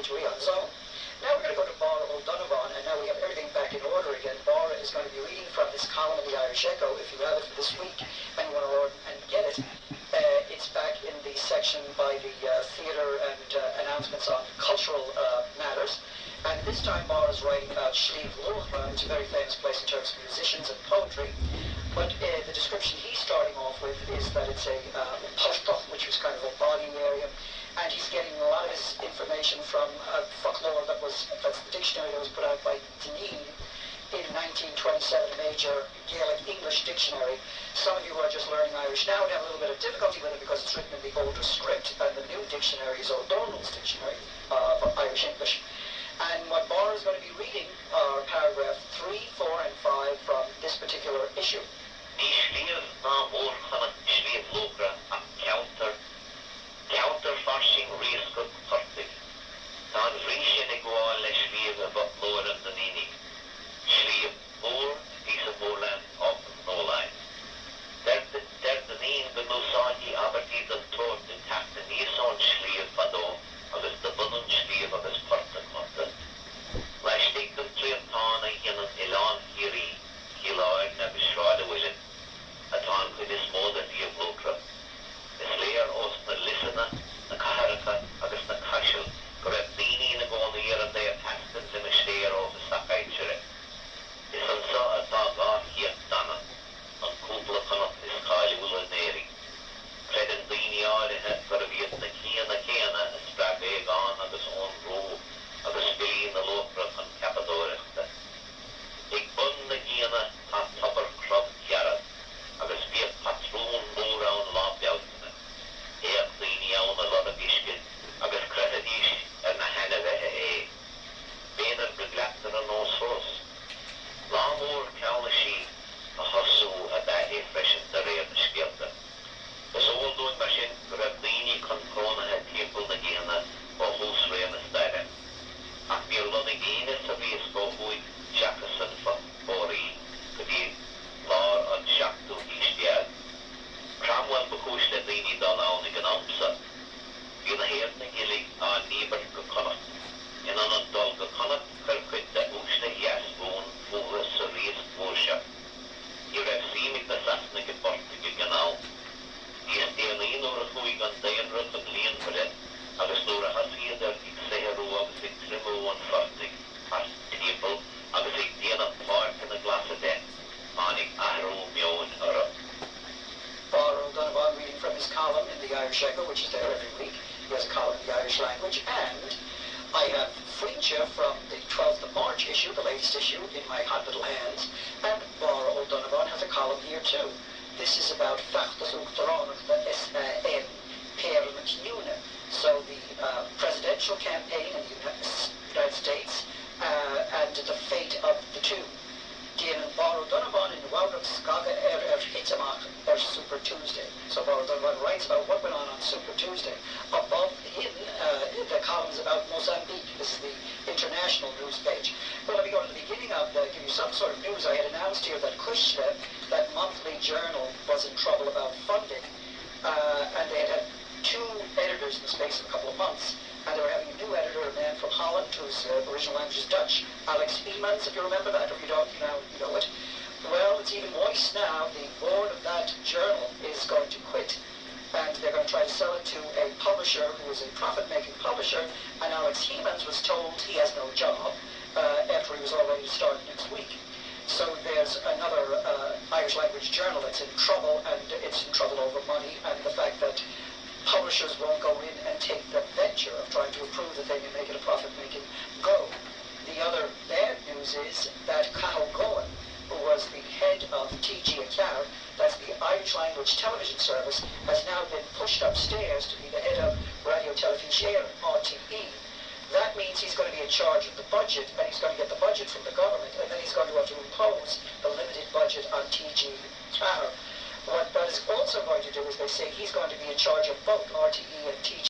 to be on his own. Now we're going to go to Bára O'Donovan, and now we have everything back in order again. Bára is going to be reading from this column in the Irish Echo, if you have it for this week, and you want to order and get it. It's back in the section by the theatre and announcements on cultural matters. And this time Bára's writing about Sliabh Luachra, which is a very famous place in terms of musicians and poetry. But the description he's starting off with is that it's a pultach, which was kind of a boggy area. And he's getting a lot of his information from folklore that's the dictionary that was put out by Deneen in 1927, a major Gaelic English dictionary. Some of you who are just learning Irish now would have a little bit of difficulty with it because it's written in the older script, and the new dictionary is O'Donnell's dictionary for Irish English. And what Bára is going to be reading are paragraph 3, 4, and 5 from this particular issue. Counter farsing riescook partig. Dan vrieschen ik wel les leven wat loren de ninig. Sliabh boor, diese boorland op nolijn. Der neen benusagi aberti den toort de takte nieson Sliabh vado, agus de bunnen Sliabh agus partig matte. Lastig den triantana hinnen elan hiri, hilaar na beschrade willen. Atan kudis moda Sliabh Luachra. Is leer os na lissene, na kaharaka, agus na kashel, goreb dini na gona hier en der tasten ze me steer over sakaitjere. Is an sa ata ga hiet dana, an koepele kanat is kali wule neri. Kreden dini aarde het voor viet na kiena, sprak eeg aan agus on roo, agus spili na Luachra van Cappadorichte. Ik bun na kiena, ta topper krab kjara, agus viet patroon moer aan laapjout. Each dini aan a lot of ischkin, agus creditisch na henne vehe Bener beglatter an osros. Lamoor kaune shi, a hasu a bahe freshen de reerne skilde. Is oldoen bashin grab dini kan kona het tiepel na gena, o hos reerne stare. Ach bier lonne gene sa vies go hui, Jackason van Bori, gedi laar an shaktu ischdiad. Cromwell bekoosde dini dan aan ik een amsa. Wie na heert na gillig aan nieber gekonnet. En aan een dol gekonnet, verkut de oosde jas woon, voege se rees voorschap. Hier heb zien ik de sasne gebortige genaal. Die is deel een oor goeie gan deen rut en leen vered. Agus door een hasieder, ik zeg roe, agus ik trimmo en vastig, as tiepel, agus ik deen een paard in een glasse den. Aan ik ahro mjoen erop. Bára O'Donovan reading from his column in the Irish Echo, which is there every week. He has a column in the Irish language, and I have Fringe from the 12th of March issue, the latest issue, in my hot little hands, and Bára O'Donovan has a column here too. This is about Fachtas Uachtaránach the S.N. Péir McNúna. So the presidential campaign in the United States and the fate of the two. Díanaan Bára O'Donovan in Wabram Skaga Hitamach Super Tuesday. So Bára O'Donovan writes about what went on Super Tuesday. Above him, the column is about Mozambique. This is the international news page. Well, let me go to the beginning of give you some sort of news. I had announced here that Kushne, that monthly journal, was in trouble about funding, and they had two editors in the space of a couple of months. And they were having a new editor, a man from Holland, whose original language is Dutch, Alex Iemans, if you remember that, or if you don't, you know it. Well, it's even worse now. The board of that journal is going to quit, and they're going to try to sell it to a publisher who is a profit-making publisher, and Alex Iemans was told he has no job after he was all ready to start next week. So there's another Irish language journal that's in trouble, and it's in trouble over money, and the fact that publishers won't go in and take the venture of trying to improve the thing and make it a profit-making go. The other bad news is that Cathal Gowan, who was the head of TG Account, that's the Irish language television service, has now been pushed upstairs to be the head of Radio Telefísión, RTE. That means he's going to be in charge of the budget, and he's going to get the budget from the government, and then he's going to have to impose the limited budget on TG Account. What that is also going to do is they say he's going to be in charge of both RTE and TG.